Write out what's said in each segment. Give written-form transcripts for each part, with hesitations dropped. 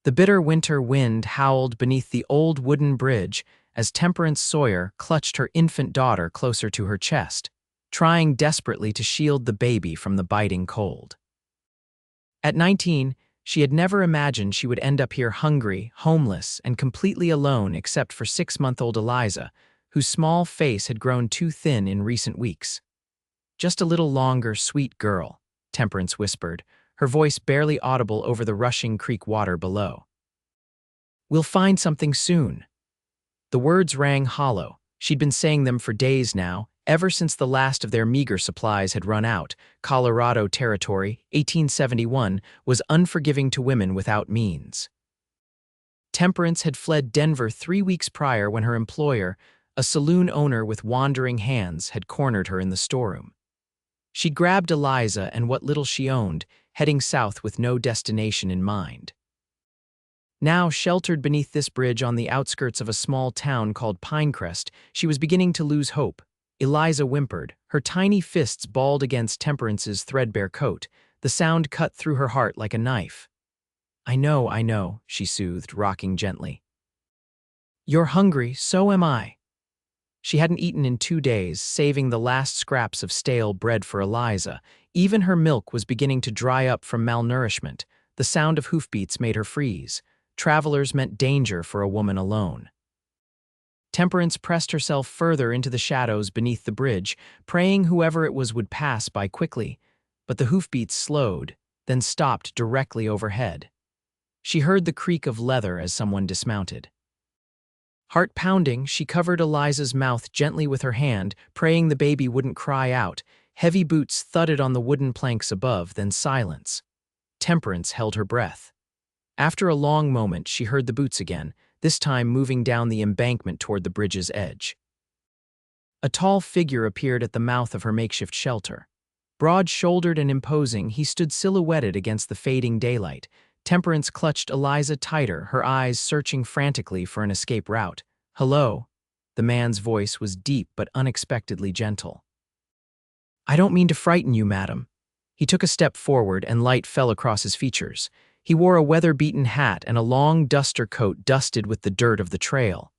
The bitter winter wind howled beneath the old wooden bridge as Temperance Sawyer clutched her infant daughter closer to her chest, trying desperately to shield the baby from the biting cold. At 19, she had never imagined she would end up here hungry, homeless, and completely alone except for 6-month-old Eliza, whose small face had grown too thin in recent weeks. "Just a little longer, sweet girl," Temperance whispered, her voice barely audible over the rushing creek water below. "We'll find something soon." The words rang hollow. She'd been saying them for days now, ever since the last of their meager supplies had run out. Colorado Territory, 1871, was unforgiving to women without means. Temperance had fled Denver 3 weeks prior when her employer, a saloon owner with wandering hands, had cornered her in the storeroom. She grabbed Eliza and what little she owned, heading south with no destination in mind. Now, sheltered beneath this bridge on the outskirts of a small town called Pinecrest, she was beginning to lose hope. Eliza whimpered, her tiny fists balled against Temperance's threadbare coat. The sound cut through her heart like a knife. I know," she soothed, rocking gently. "You're hungry, so am I." She hadn't eaten in 2 days, saving the last scraps of stale bread for Eliza. Even her milk was beginning to dry up from malnourishment. The sound of hoofbeats made her freeze. Travelers meant danger for a woman alone. Temperance pressed herself further into the shadows beneath the bridge, praying whoever it was would pass by quickly. But the hoofbeats slowed, then stopped directly overhead. She heard the creak of leather as someone dismounted. Heart pounding, she covered Eliza's mouth gently with her hand, praying the baby wouldn't cry out. Heavy boots thudded on the wooden planks above, then silence. Temperance held her breath. After a long moment, she heard the boots again, this time moving down the embankment toward the bridge's edge. A tall figure appeared at the mouth of her makeshift shelter. Broad-shouldered and imposing, he stood silhouetted against the fading daylight. Temperance clutched Eliza tighter, her eyes searching frantically for an escape route. "Hello." The man's voice was deep but unexpectedly gentle. "I don't mean to frighten you, madam." He took a step forward and light fell across his features. He wore a weather-beaten hat and a long duster coat dusted with the dirt of the trail.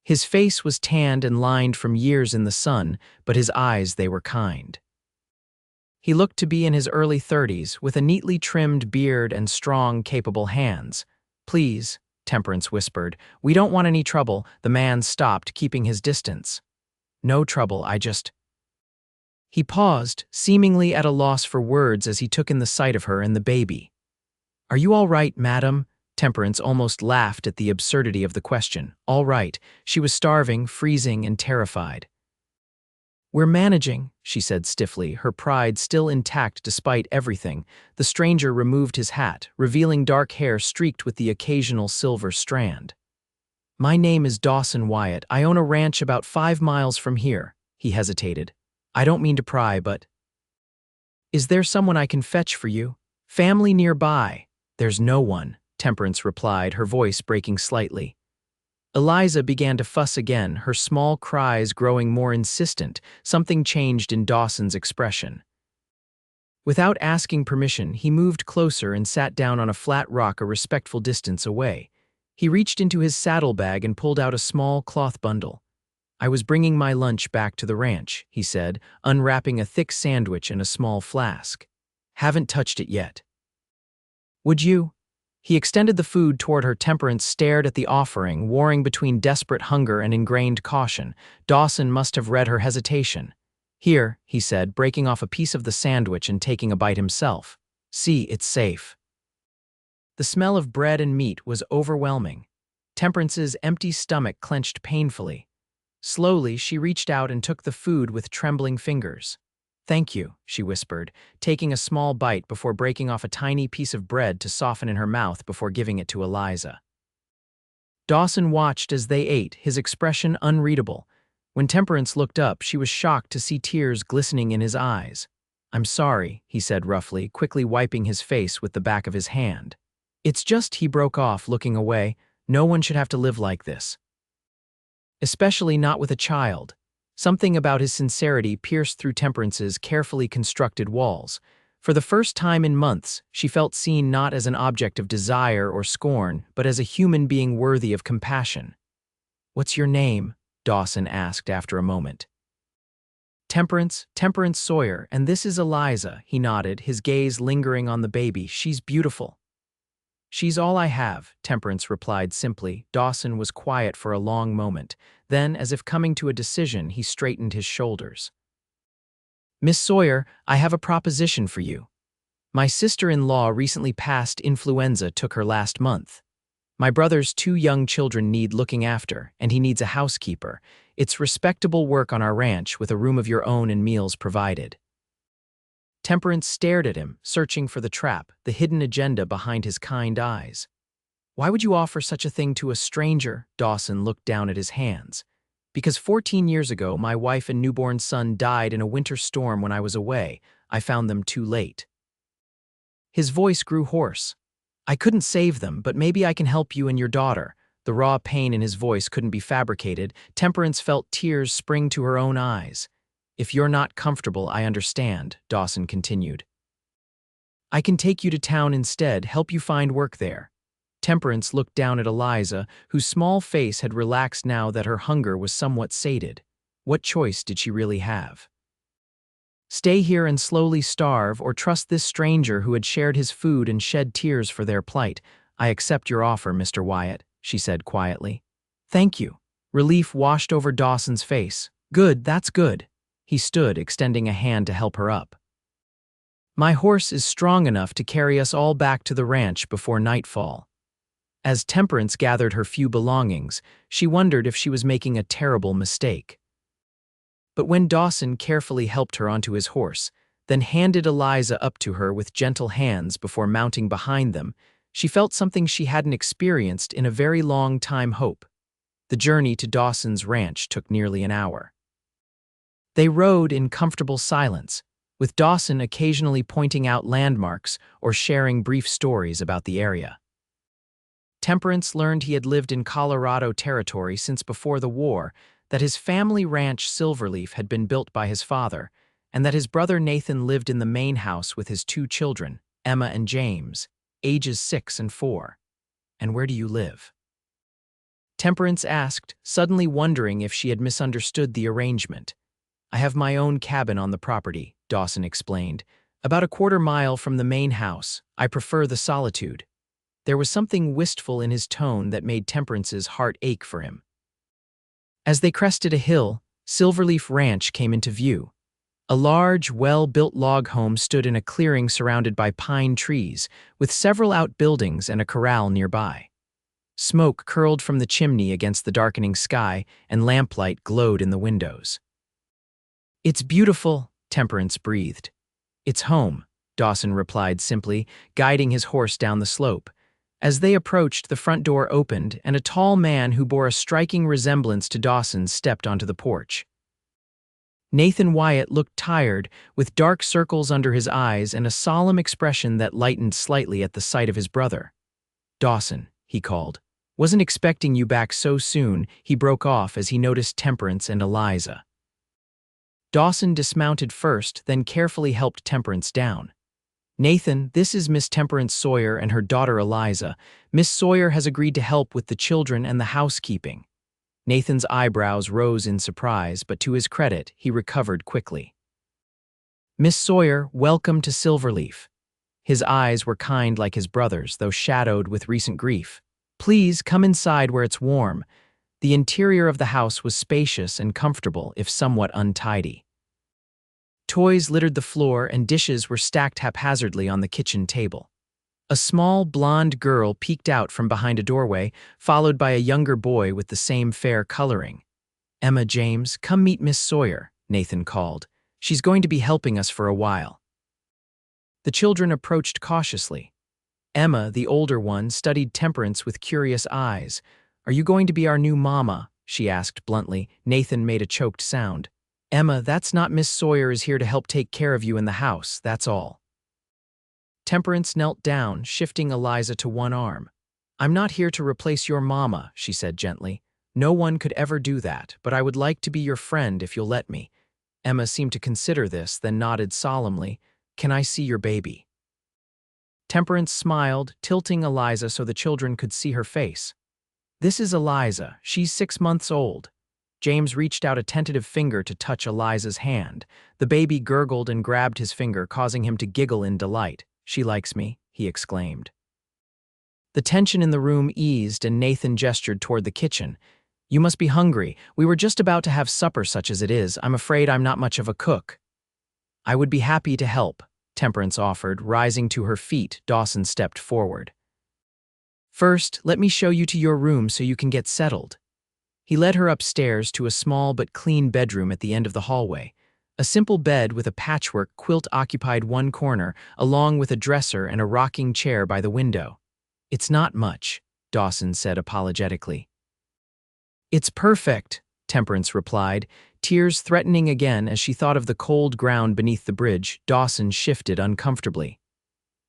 His face was tanned and lined from years in the sun, but his eyes, they were kind. He looked to be in his early 30s, with a neatly trimmed beard and strong, capable hands. "Please," Temperance whispered, "we don't want any trouble." The man stopped, keeping his distance. "No trouble, I just—" He paused, seemingly at a loss for words as he took in the sight of her and the baby. "Are you all right, madam?" Temperance almost laughed at the absurdity of the question. All right. She was starving, freezing, and terrified. "We're managing," she said stiffly, her pride still intact despite everything. The stranger removed his hat, revealing dark hair streaked with the occasional silver strand. "My name is Dawson Wyatt. I own a ranch about 5 miles from here." He hesitated. "I don't mean to pry, but—" "Is there someone I can fetch for you? Family nearby?" "There's no one," Temperance replied, her voice breaking slightly. Eliza began to fuss again, her small cries growing more insistent. Something changed in Dawson's expression. Without asking permission, he moved closer and sat down on a flat rock a respectful distance away. He reached into his saddlebag and pulled out a small cloth bundle. "I was bringing my lunch back to the ranch," he said, unwrapping a thick sandwich and a small flask. "Haven't touched it yet." "Would you?" He extended the food toward her. Temperance stared at the offering, warring between desperate hunger and ingrained caution. Dawson must have read her hesitation. "Here," he said, breaking off a piece of the sandwich and taking a bite himself. "See, it's safe." The smell of bread and meat was overwhelming. Temperance's empty stomach clenched painfully. Slowly, she reached out and took the food with trembling fingers. "Thank you," she whispered, taking a small bite before breaking off a tiny piece of bread to soften in her mouth before giving it to Eliza. Dawson watched as they ate, his expression unreadable. When Temperance looked up, she was shocked to see tears glistening in his eyes. "I'm sorry," he said roughly, quickly wiping his face with the back of his hand. "It's just," he broke off, looking away, "no one should have to live like this. Especially not with a child." Something about his sincerity pierced through Temperance's carefully constructed walls. For the first time in months, she felt seen not as an object of desire or scorn, but as a human being worthy of compassion. "What's your name?" Dawson asked after a moment. Temperance Sawyer, and this is Eliza," he nodded, his gaze lingering on the baby. "She's beautiful." "She's all I have," Temperance replied simply. Dawson was quiet for a long moment. Then, as if coming to a decision, he straightened his shoulders. "Miss Sawyer, I have a proposition for you. My sister-in-law recently passed. Influenza took her last month. My brother's 2 young children need looking after, and he needs a housekeeper. It's respectable work on our ranch with a room of your own and meals provided." Temperance stared at him, searching for the trap, the hidden agenda behind his kind eyes. "Why would you offer such a thing to a stranger?" Dawson looked down at his hands. "Because 14 years ago, my wife and newborn son died in a winter storm when I was away. I found them too late." His voice grew hoarse. "I couldn't save them, but maybe I can help you and your daughter." The raw pain in his voice couldn't be fabricated. Temperance felt tears spring to her own eyes. "If you're not comfortable, I understand," Dawson continued. "I can take you to town instead, help you find work there." Temperance looked down at Eliza, whose small face had relaxed now that her hunger was somewhat sated. What choice did she really have? Stay here and slowly starve, or trust this stranger who had shared his food and shed tears for their plight? "I accept your offer, Mr. Wyatt," she said quietly. "Thank you." Relief washed over Dawson's face. "Good, that's good." He stood, extending a hand to help her up. "My horse is strong enough to carry us all back to the ranch before nightfall." As Temperance gathered her few belongings, she wondered if she was making a terrible mistake. But when Dawson carefully helped her onto his horse, then handed Eliza up to her with gentle hands before mounting behind them, she felt something she hadn't experienced in a very long time: hope. The journey to Dawson's ranch took nearly an hour. They rode in comfortable silence, with Dawson occasionally pointing out landmarks or sharing brief stories about the area. Temperance learned he had lived in Colorado Territory since before the war, that his family ranch Silverleaf had been built by his father, and that his brother Nathan lived in the main house with his 2 children, Emma and James, ages 6 and 4. "And where do you live?" Temperance asked, suddenly wondering if she had misunderstood the arrangement. "I have my own cabin on the property," Dawson explained. "About a quarter-mile from the main house. I prefer the solitude." There was something wistful in his tone that made Temperance's heart ache for him. As they crested a hill, Silverleaf Ranch came into view. A large, well-built log home stood in a clearing surrounded by pine trees, with several outbuildings and a corral nearby. Smoke curled from the chimney against the darkening sky, and lamplight glowed in the windows. "It's beautiful," Temperance breathed. "It's home," Dawson replied simply, guiding his horse down the slope. As they approached, the front door opened, and a tall man who bore a striking resemblance to Dawson stepped onto the porch. Nathan Wyatt looked tired, with dark circles under his eyes and a solemn expression that lightened slightly at the sight of his brother. "Dawson," he called. "Wasn't expecting you back so soon." He broke off as he noticed Temperance and Eliza. Dawson dismounted first, then carefully helped Temperance down. "Nathan, this is Miss Temperance Sawyer and her daughter Eliza. Miss Sawyer has agreed to help with the children and the housekeeping." Nathan's eyebrows rose in surprise, but to his credit, he recovered quickly. "Miss Sawyer, welcome to Silverleaf." His eyes were kind like his brother's, though shadowed with recent grief. "Please come inside where it's warm." The interior of the house was spacious and comfortable, if somewhat untidy. Toys littered the floor and dishes were stacked haphazardly on the kitchen table. A small, blonde girl peeked out from behind a doorway, followed by a younger boy with the same fair coloring. "Emma, James, come meet Miss Sawyer," Nathan called. "She's going to be helping us for a while." The children approached cautiously. Emma, the older one, studied Temperance with curious eyes. "Are you going to be our new mama?" she asked bluntly. Nathan made a choked sound. "Emma, that's not Miss Sawyer is here to help take care of you in the house, that's all." Temperance knelt down, shifting Eliza to one arm. "I'm not here to replace your mama," she said gently. "No one could ever do that, but I would like to be your friend if you'll let me." Emma seemed to consider this, then nodded solemnly. "Can I see your baby?" Temperance smiled, tilting Eliza so the children could see her face. "This is Eliza. She's 6 months old." James reached out a tentative finger to touch Eliza's hand. The baby gurgled and grabbed his finger, causing him to giggle in delight. "She likes me," he exclaimed. The tension in the room eased and Nathan gestured toward the kitchen. "You must be hungry. We were just about to have supper such as it is. I'm afraid I'm not much of a cook." "I would be happy to help," Temperance offered. Rising to her feet, Dawson stepped forward. "First, let me show you to your room so you can get settled." He led her upstairs to a small but clean bedroom at the end of the hallway. A simple bed with a patchwork quilt occupied one corner, along with a dresser and a rocking chair by the window. "It's not much," Dawson said apologetically. "It's perfect," Temperance replied, tears threatening again as she thought of the cold ground beneath the bridge. Dawson shifted uncomfortably.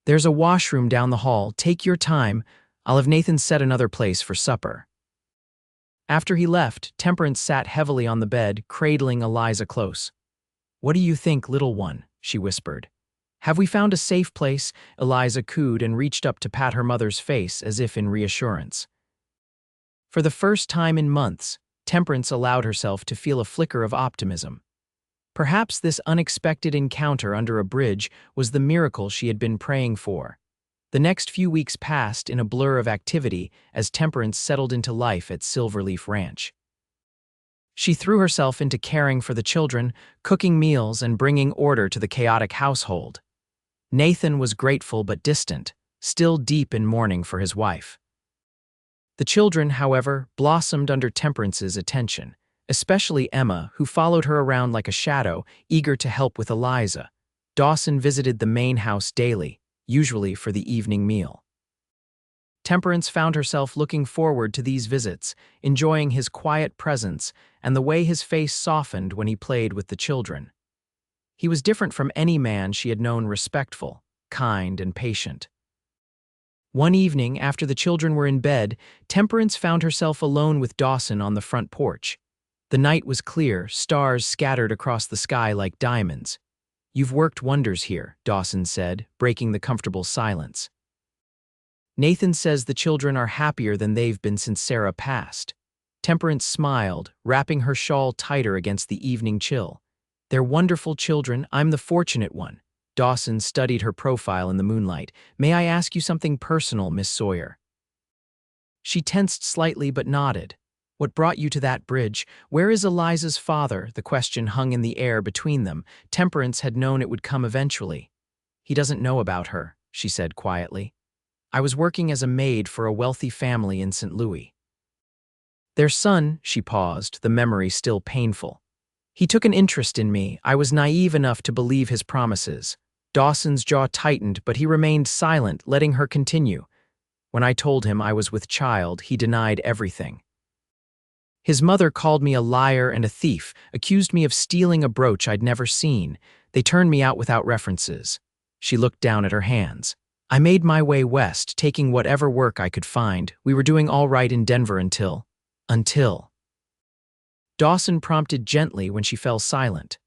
"There's a washroom down the hall. Take your time. I'll have Nathan set another place for supper." After he left, Temperance sat heavily on the bed, cradling Eliza close. "What do you think, little one?" she whispered. "Have we found a safe place?" Eliza cooed and reached up to pat her mother's face as if in reassurance. For the first time in months, Temperance allowed herself to feel a flicker of optimism. Perhaps this unexpected encounter under a bridge was the miracle she had been praying for. The next few weeks passed in a blur of activity as Temperance settled into life at Silverleaf Ranch. She threw herself into caring for the children, cooking meals, and bringing order to the chaotic household. Nathan was grateful but distant, still deep in mourning for his wife. The children, however, blossomed under Temperance's attention, especially Emma, who followed her around like a shadow, eager to help with Eliza. Dawson visited the main house daily, usually for the evening meal. Temperance found herself looking forward to these visits, enjoying his quiet presence and the way his face softened when he played with the children. He was different from any man she had known, respectful, kind, and patient. One evening, after the children were in bed, Temperance found herself alone with Dawson on the front porch. The night was clear, stars scattered across the sky like diamonds. "You've worked wonders here," Dawson said, breaking the comfortable silence. "Nathan says the children are happier than they've been since Sarah passed." Temperance smiled, wrapping her shawl tighter against the evening chill. "They're wonderful children. I'm the fortunate one." Dawson studied her profile in the moonlight. "May I ask you something personal, Miss Sawyer?" She tensed slightly but nodded. "What brought you to that bridge? Where is Eliza's father?" The question hung in the air between them. Temperance had known it would come eventually. "He doesn't know about her," she said quietly. "I was working as a maid for a wealthy family in St. Louis. Their son," she paused, the memory still painful. "He took an interest in me. I was naive enough to believe his promises." Dawson's jaw tightened, but he remained silent, letting her continue. "When I told him I was with child, he denied everything. His mother called me a liar and a thief, accused me of stealing a brooch I'd never seen. They turned me out without references." She looked down at her hands. "I made my way west, taking whatever work I could find. We were doing all right in Denver until... Dawson prompted gently when she fell silent.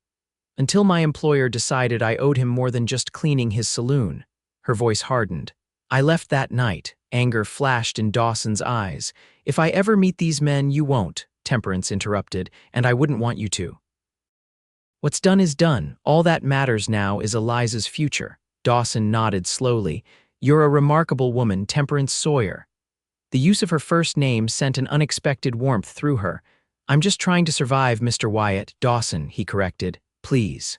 "Until my employer decided I owed him more than just cleaning his saloon." Her voice hardened. "I left that night." Anger flashed in Dawson's eyes. "If I ever meet these men, you won't," Temperance interrupted, "and I wouldn't want you to. What's done is done. All that matters now is Eliza's future." Dawson nodded slowly. "You're a remarkable woman, Temperance Sawyer." The use of her first name sent an unexpected warmth through her. "I'm just trying to survive, Mr. Wyatt." "Dawson," he corrected. "Please."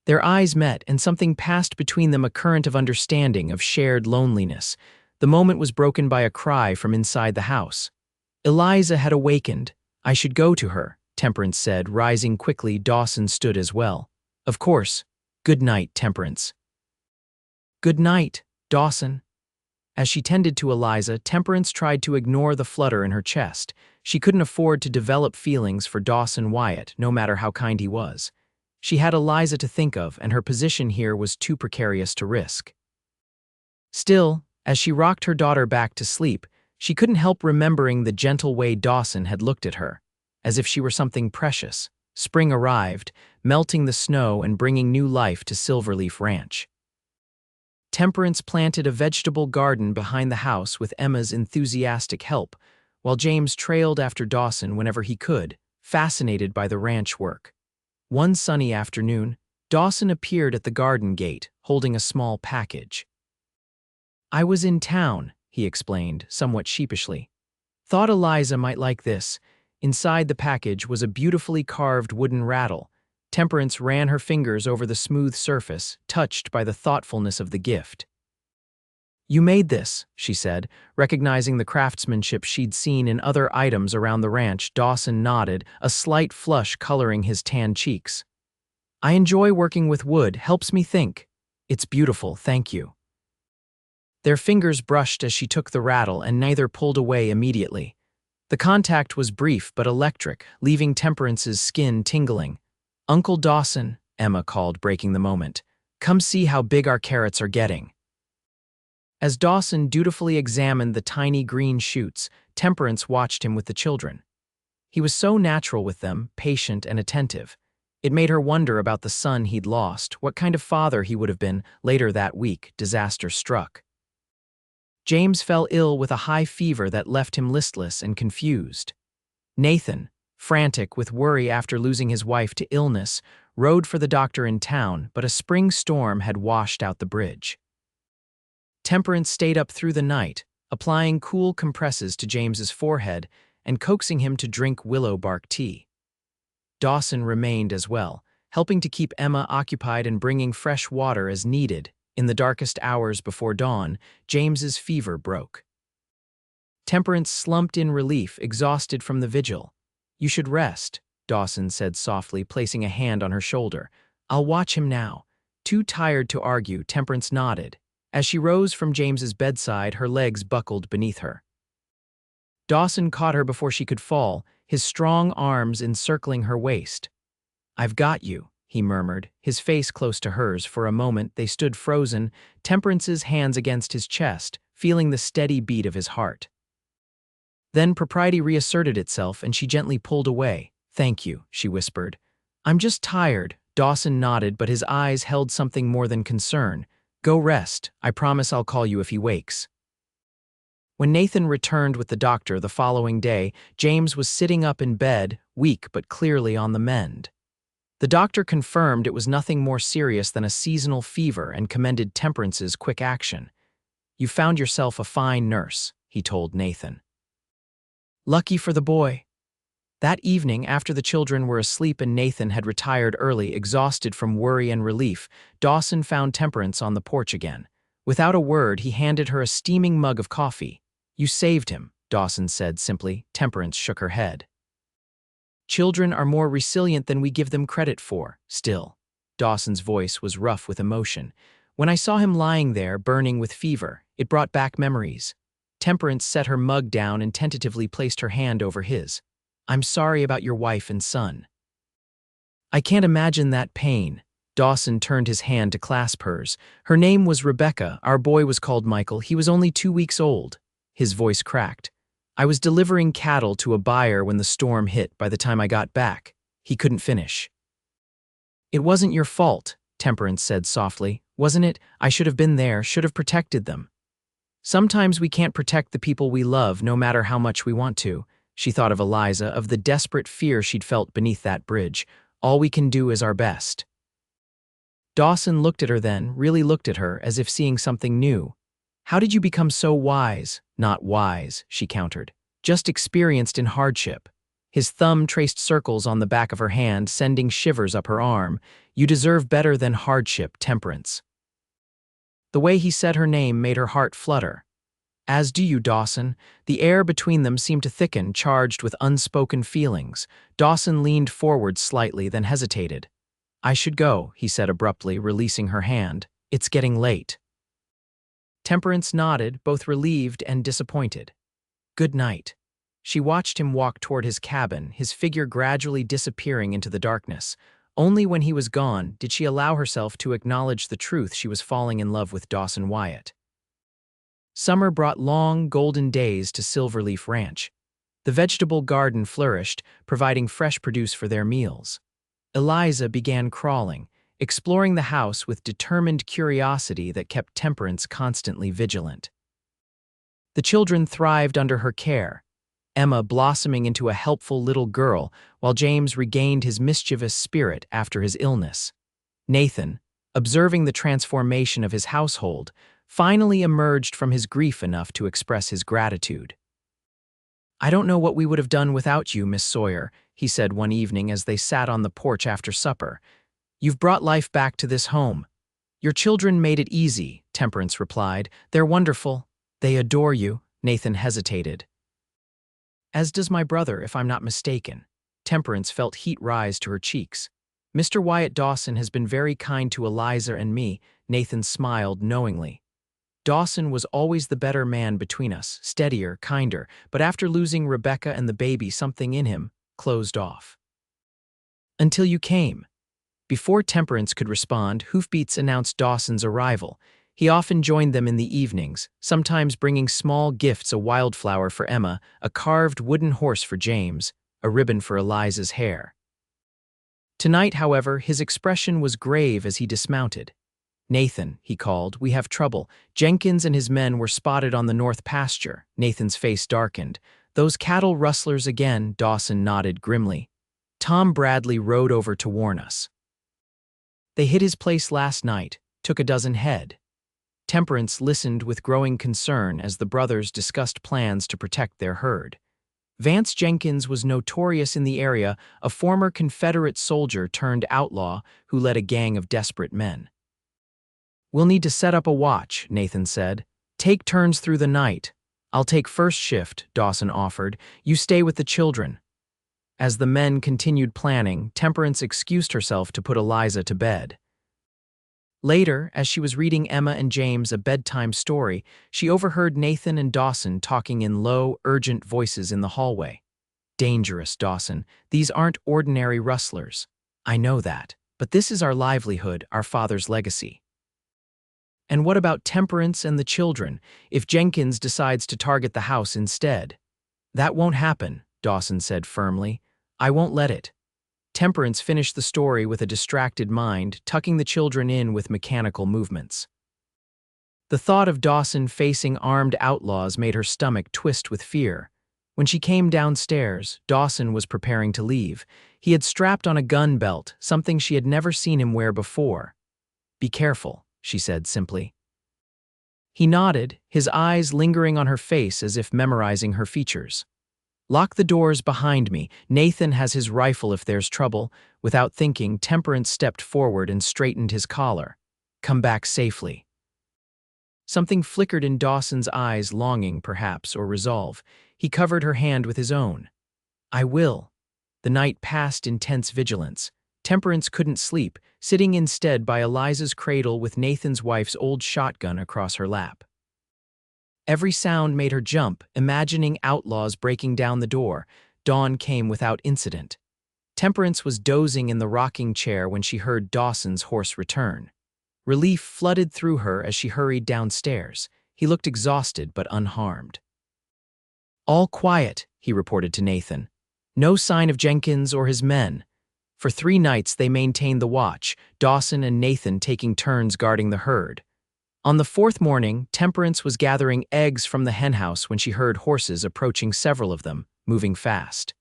Their eyes met, and something passed between them, a current of understanding, of shared loneliness. The moment was broken by a cry from inside the house. Eliza had awakened. "I should go to her," Temperance said, rising quickly. Dawson stood as well. "Of course. Good night, Temperance." "Good night, Dawson." As she tended to Eliza, Temperance tried to ignore the flutter in her chest. She couldn't afford to develop feelings for Dawson Wyatt, no matter how kind he was. She had Eliza to think of, and her position here was too precarious to risk. Still, as she rocked her daughter back to sleep, she couldn't help remembering the gentle way Dawson had looked at her, as if she were something precious. Spring arrived, melting the snow and bringing new life to Silverleaf Ranch. Temperance planted a vegetable garden behind the house with Emma's enthusiastic help, while James trailed after Dawson whenever he could, fascinated by the ranch work. One sunny afternoon, Dawson appeared at the garden gate, holding a small package. "I was in town," he explained, somewhat sheepishly. "Thought Eliza might like this." Inside the package was a beautifully carved wooden rattle. Temperance ran her fingers over the smooth surface, touched by the thoughtfulness of the gift. "You made this," she said, recognizing the craftsmanship she'd seen in other items around the ranch. Dawson nodded, a slight flush coloring his tan cheeks. "I enjoy working with wood, helps me think." "It's beautiful, thank you." Their fingers brushed as she took the rattle, and neither pulled away immediately. The contact was brief but electric, leaving Temperance's skin tingling. "Uncle Dawson," Emma called, breaking the moment. "Come see how big our carrots are getting." As Dawson dutifully examined the tiny green shoots, Temperance watched him with the children. He was so natural with them, patient and attentive. It made her wonder about the son he'd lost, what kind of father he would have been. Later that week, disaster struck. James fell ill with a high fever that left him listless and confused. Nathan, frantic with worry after losing his wife to illness, rode for the doctor in town, but a spring storm had washed out the bridge. Temperance stayed up through the night, applying cool compresses to James's forehead and coaxing him to drink willow bark tea. Dawson remained as well, helping to keep Emma occupied and bringing fresh water as needed. In the darkest hours before dawn, James's fever broke. Temperance slumped in relief, exhausted from the vigil. "You should rest," Dawson said softly, placing a hand on her shoulder. "I'll watch him now." Too tired to argue, Temperance nodded. As she rose from James's bedside, her legs buckled beneath her. Dawson caught her before she could fall, his strong arms encircling her waist. "I've got you," he murmured, his face close to hers. For a moment they stood frozen, Temperance's hands against his chest, feeling the steady beat of his heart. Then propriety reasserted itself and she gently pulled away. "Thank you," she whispered. "I'm just tired." Dawson nodded, but his eyes held something more than concern. "Go rest. I promise I'll call you if he wakes." When Nathan returned with the doctor the following day, James was sitting up in bed, weak but clearly on the mend. The doctor confirmed it was nothing more serious than a seasonal fever and commended Temperance's quick action. "You found yourself a fine nurse," he told Nathan. "Lucky for the boy." That evening, after the children were asleep and Nathan had retired early, exhausted from worry and relief, Dawson found Temperance on the porch again. Without a word, he handed her a steaming mug of coffee. "You saved him," Dawson said simply. Temperance shook her head. "Children are more resilient than we give them credit for, still." Dawson's voice was rough with emotion. "When I saw him lying there, burning with fever, it brought back memories." Temperance set her mug down and tentatively placed her hand over his. "I'm sorry about your wife and son." "I can't imagine that pain." Dawson turned his hand to clasp hers. "Her name was Rebecca. Our boy was called Michael. He was only 2 weeks old." His voice cracked. "I was delivering cattle to a buyer when the storm hit. By the time I got back." He couldn't finish. "It wasn't your fault," Temperance said softly. "Wasn't it? I should have been there, should have protected them." "Sometimes we can't protect the people we love, no matter how much we want to." She thought of Eliza, of the desperate fear she'd felt beneath that bridge. "All we can do is our best." Dawson looked at her then, really looked at her, as if seeing something new. "How did you become so wise?" "Not wise," she countered. "Just experienced in hardship." His thumb traced circles on the back of her hand, sending shivers up her arm. "You deserve better than hardship, Temperance." The way he said her name made her heart flutter. "As do you, Dawson." The air between them seemed to thicken, charged with unspoken feelings. Dawson leaned forward slightly, then hesitated. "I should go," he said abruptly, releasing her hand. "It's getting late." Temperance nodded, both relieved and disappointed. "Good night." She watched him walk toward his cabin, his figure gradually disappearing into the darkness. Only when he was gone did she allow herself to acknowledge the truth: she was falling in love with Dawson Wyatt. Summer brought long, golden days to Silverleaf Ranch. The vegetable garden flourished, providing fresh produce for their meals. Eliza began crawling, exploring the house with determined curiosity that kept Temperance constantly vigilant. The children thrived under her care, Emma blossoming into a helpful little girl while James regained his mischievous spirit after his illness. Nathan, observing the transformation of his household, finally emerged from his grief enough to express his gratitude. "I don't know what we would have done without you, Miss Sawyer," he said one evening as they sat on the porch after supper. "You've brought life back to this home." "Your children made it easy," Temperance replied. "They're wonderful. They adore you." Nathan hesitated. "As does my brother, if I'm not mistaken." Temperance felt heat rise to her cheeks. "Mr. Wyatt Dawson has been very kind to Eliza and me," Nathan smiled knowingly. "Dawson was always the better man between us, steadier, kinder, but after losing Rebecca and the baby, something in him closed off. Until you came." Before Temperance could respond, hoofbeats announced Dawson's arrival. He often joined them in the evenings, sometimes bringing small gifts: a wildflower for Emma, a carved wooden horse for James, a ribbon for Eliza's hair. Tonight, however, his expression was grave as he dismounted. "Nathan," he called, "we have trouble. Jenkins and his men were spotted on the north pasture." Nathan's face darkened. "Those cattle rustlers again," Dawson nodded grimly. "Tom Bradley rode over to warn us. They hit his place last night, took a dozen head." Temperance listened with growing concern as the brothers discussed plans to protect their herd. Vance Jenkins was notorious in the area, a former Confederate soldier turned outlaw who led a gang of desperate men. "We'll need to set up a watch," Nathan said. "Take turns through the night." "I'll take first shift," Dawson offered. "You stay with the children." As the men continued planning, Temperance excused herself to put Eliza to bed. Later, as she was reading Emma and James a bedtime story, she overheard Nathan and Dawson talking in low, urgent voices in the hallway. "Dangerous, Dawson. These aren't ordinary rustlers." "I know that, but this is our livelihood, our father's legacy." "And what about Temperance and the children, if Jenkins decides to target the house instead?" "That won't happen," Dawson said firmly. "I won't let it." Temperance finished the story with a distracted mind, tucking the children in with mechanical movements. The thought of Dawson facing armed outlaws made her stomach twist with fear. When she came downstairs, Dawson was preparing to leave. He had strapped on a gun belt, something she had never seen him wear before. "Be careful," she said simply. He nodded, his eyes lingering on her face as if memorizing her features. "Lock the doors behind me. Nathan has his rifle if there's trouble." Without thinking, Temperance stepped forward and straightened his collar. "Come back safely." Something flickered in Dawson's eyes, longing, perhaps, or resolve. He covered her hand with his own. "I will." The night passed in tense vigilance. Temperance couldn't sleep, sitting instead by Eliza's cradle with Nathan's wife's old shotgun across her lap. Every sound made her jump, imagining outlaws breaking down the door. Dawn came without incident. Temperance was dozing in the rocking chair when she heard Dawson's hoarse return. Relief flooded through her as she hurried downstairs. He looked exhausted but unharmed. "All quiet," he reported to Nathan. "No sign of Jenkins or his men." For 3 nights they maintained the watch, Dawson and Nathan taking turns guarding the herd. On the 4th morning, Temperance was gathering eggs from the henhouse when she heard horses approaching, several of them, moving fast.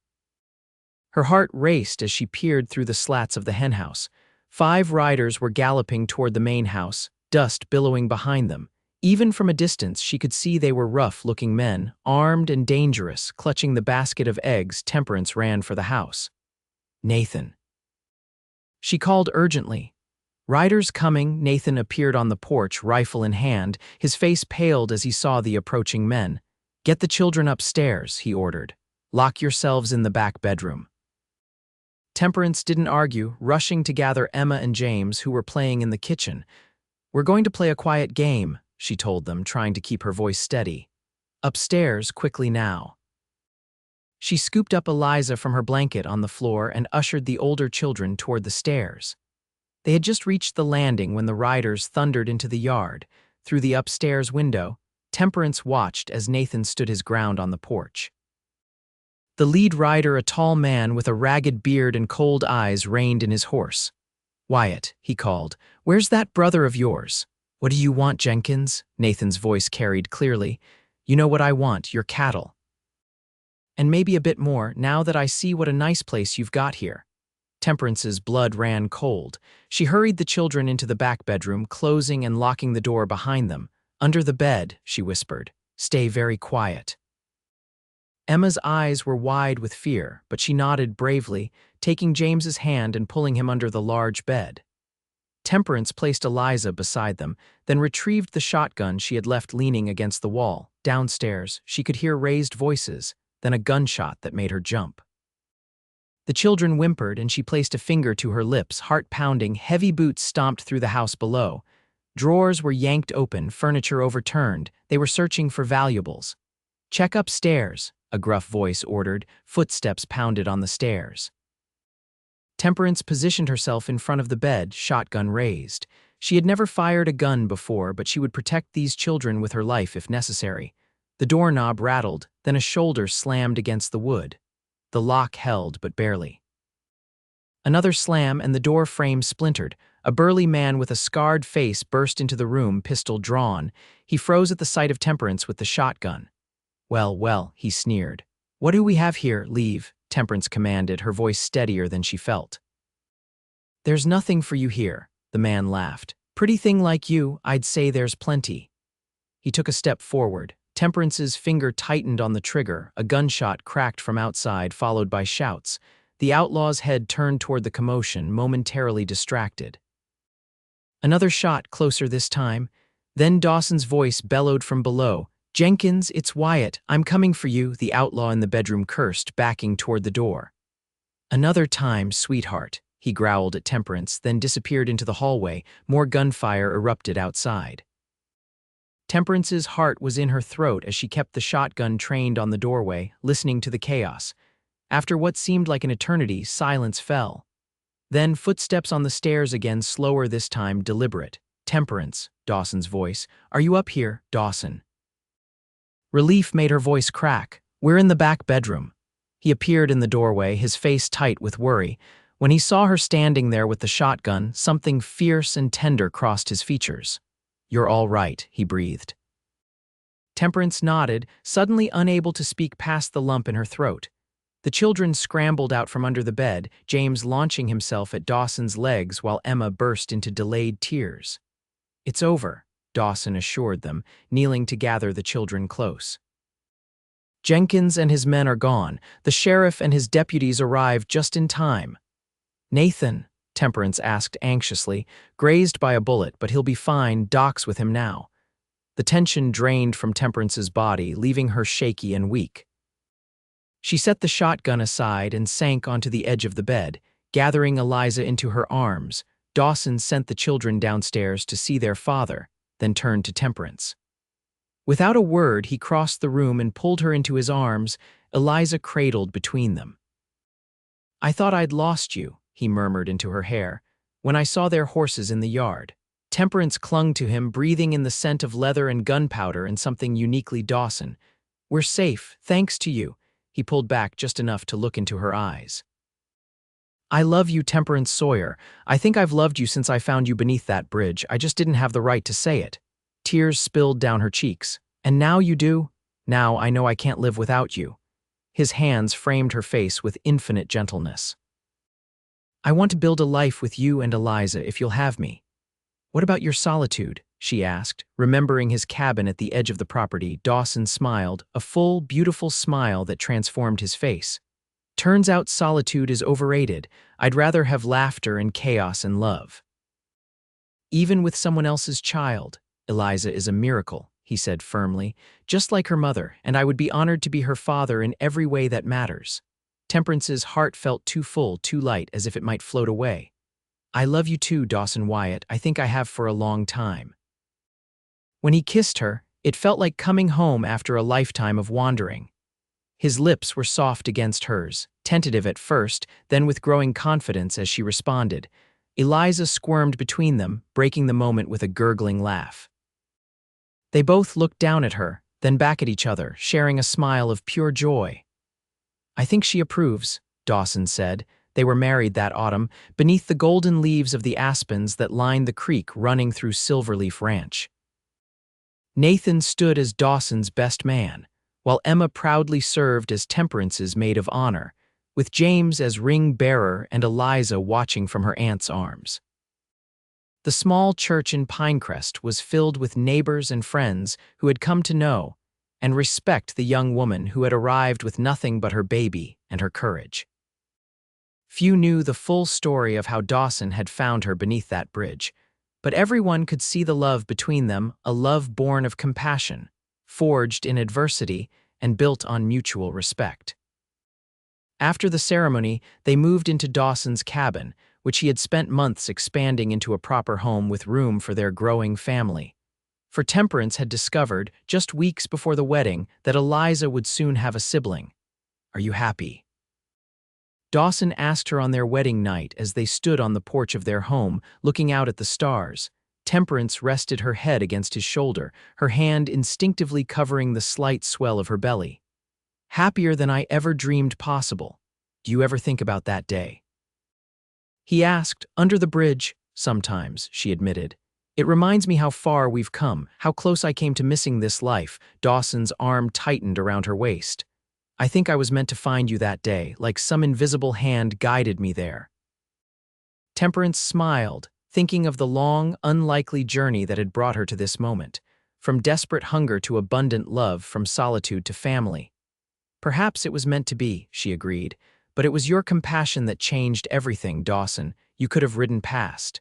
Her heart raced as she peered through the slats of the henhouse. 5 riders were galloping toward the main house, dust billowing behind them. Even from a distance, she could see they were rough-looking men, armed and dangerous. Clutching the basket of eggs, Temperance ran for the house. "Nathan." She called urgently. "Riders coming." Nathan appeared on the porch, rifle in hand. His face paled as he saw the approaching men. "Get the children upstairs," he ordered. "Lock yourselves in the back bedroom." Temperance didn't argue, rushing to gather Emma and James, who were playing in the kitchen. "We're going to play a quiet game," she told them, trying to keep her voice steady. "Upstairs, quickly now." She scooped up Eliza from her blanket on the floor and ushered the older children toward the stairs. They had just reached the landing when the riders thundered into the yard. Through the upstairs window, Temperance watched as Nathan stood his ground on the porch. The lead rider, a tall man with a ragged beard and cold eyes, reined in his horse. "Wyatt," he called, "where's that brother of yours?" "What do you want, Jenkins?" Nathan's voice carried clearly. "You know what I want, your cattle. And maybe a bit more, now that I see what a nice place you've got here." Temperance's blood ran cold. She hurried the children into the back bedroom, closing and locking the door behind them. "Under the bed," she whispered. "Stay very quiet." Emma's eyes were wide with fear, but she nodded bravely, taking James's hand and pulling him under the large bed. Temperance placed Eliza beside them, then retrieved the shotgun she had left leaning against the wall. Downstairs, she could hear raised voices, then a gunshot that made her jump. The children whimpered, and she placed a finger to her lips, heart-pounding. Heavy boots stomped through the house below. Drawers were yanked open, furniture overturned. They were searching for valuables. "Check upstairs," a gruff voice ordered. Footsteps pounded on the stairs. Temperance positioned herself in front of the bed, shotgun raised. She had never fired a gun before, but she would protect these children with her life if necessary. The doorknob rattled, then a shoulder slammed against the wood. The lock held, but barely. Another slam, and the door frame splintered. A burly man with a scarred face burst into the room, pistol drawn. He froze at the sight of Temperance with the shotgun. "Well, well," he sneered. "What do we have here? Leave," Temperance commanded, her voice steadier than she felt. "There's nothing for you here," the man laughed. "Pretty thing like you, I'd say there's plenty." He took a step forward. Temperance's finger tightened on the trigger. A gunshot cracked from outside, followed by shouts. The outlaw's head turned toward the commotion, momentarily distracted. Another shot, closer this time. Then Dawson's voice bellowed from below. "Jenkins, it's Wyatt. I'm coming for you," the outlaw in the bedroom cursed, backing toward the door. "Another time, sweetheart," he growled at Temperance, then disappeared into the hallway. More gunfire erupted outside. Temperance's heart was in her throat as she kept the shotgun trained on the doorway, listening to the chaos. After what seemed like an eternity, silence fell. Then footsteps on the stairs again, slower this time, deliberate. "Temperance," Dawson's voice. "Are you up here, Dawson?" Relief made her voice crack. "We're in the back bedroom." He appeared in the doorway, his face tight with worry. When he saw her standing there with the shotgun, something fierce and tender crossed his features. "You're all right," he breathed. Temperance nodded, suddenly unable to speak past the lump in her throat. The children scrambled out from under the bed, James launching himself at Dawson's legs while Emma burst into delayed tears. "It's over," Dawson assured them, kneeling to gather the children close. "Jenkins and his men are gone. The sheriff and his deputies arrived just in time." "Nathan?" Temperance asked anxiously. "Grazed by a bullet, but he'll be fine. Doc's with him now." The tension drained from Temperance's body, leaving her shaky and weak. She set the shotgun aside and sank onto the edge of the bed, gathering Eliza into her arms. Dawson sent the children downstairs to see their father, then turned to Temperance. Without a word, he crossed the room and pulled her into his arms, Eliza cradled between them. "I thought I'd lost you," he murmured into her hair, "when I saw their horses in the yard." Temperance clung to him, breathing in the scent of leather and gunpowder and something uniquely Dawson. "We're safe, thanks to you." He pulled back just enough to look into her eyes. "I love you, Temperance Sawyer. I think I've loved you since I found you beneath that bridge. I just didn't have the right to say it." Tears spilled down her cheeks. "And now you do? Now I know I can't live without you." His hands framed her face with infinite gentleness. "I want to build a life with you and Eliza if you'll have me." "What about your solitude?" she asked, remembering his cabin at the edge of the property. Dawson smiled, a full, beautiful smile that transformed his face. "Turns out solitude is overrated. I'd rather have laughter and chaos and love." "Even with someone else's child, Eliza is a miracle," he said firmly, "just like her mother, and I would be honored to be her father in every way that matters." Temperance's heart felt too full, too light, as if it might float away. "I love you too, Dawson Wyatt. I think I have for a long time." When he kissed her, it felt like coming home after a lifetime of wandering. His lips were soft against hers, tentative at first, then with growing confidence as she responded. Eliza squirmed between them, breaking the moment with a gurgling laugh. They both looked down at her, then back at each other, sharing a smile of pure joy. "I think she approves," Dawson said. They were married that autumn, beneath the golden leaves of the aspens that lined the creek running through Silverleaf Ranch. Nathan stood as Dawson's best man, while Emma proudly served as Temperance's maid of honor, with James as ring bearer and Eliza watching from her aunt's arms. The small church in Pinecrest was filled with neighbors and friends who had come to know and respect the young woman who had arrived with nothing but her baby and her courage. Few knew the full story of how Dawson had found her beneath that bridge, but everyone could see the love between them, a love born of compassion, forged in adversity and built on mutual respect. After the ceremony, they moved into Dawson's cabin, which he had spent months expanding into a proper home with room for their growing family. For Temperance had discovered, just weeks before the wedding, that Eliza would soon have a sibling. "Are you happy?" Dawson asked her on their wedding night as they stood on the porch of their home, looking out at the stars. Temperance rested her head against his shoulder, her hand instinctively covering the slight swell of her belly. "Happier than I ever dreamed possible. Do you ever think about that day?" He asked. "Under the bridge, sometimes," she admitted. "It reminds me how far we've come, how close I came to missing this life." Dawson's arm tightened around her waist. "I think I was meant to find you that day, like some invisible hand guided me there." Temperance smiled, thinking of the long, unlikely journey that had brought her to this moment, from desperate hunger to abundant love, from solitude to family. "Perhaps it was meant to be," she agreed, "but it was your compassion that changed everything, Dawson. You could have ridden past.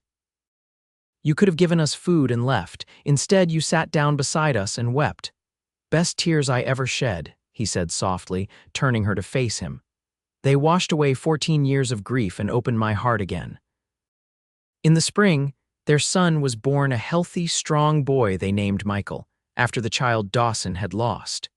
You could have given us food and left. Instead, you sat down beside us and wept. Best tears I ever shed," he said softly, turning her to face him. "They washed away 14 years of grief and opened my heart again." In the spring, their son was born, a healthy, strong boy they named Michael, after the child Dawson had lost.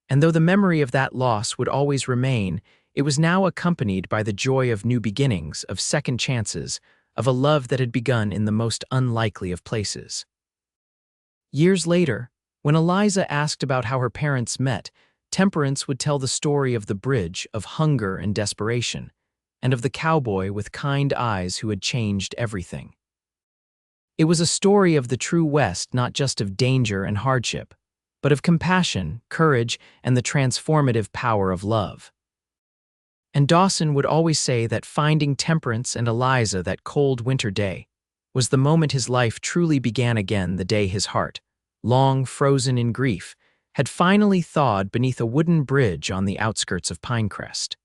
And though the memory of that loss would always remain, it was now accompanied by the joy of new beginnings, of second chances, of a love that had begun in the most unlikely of places. Years later, when Eliza asked about how her parents met, Temperance would tell the story of the bridge, of hunger and desperation, and of the cowboy with kind eyes who had changed everything. It was a story of the true West, not just of danger and hardship, but of compassion, courage, and the transformative power of love. And Dawson would always say that finding Temperance and Eliza that cold winter day was the moment his life truly began again, the day his heart, long frozen in grief, had finally thawed beneath a wooden bridge on the outskirts of Pinecrest.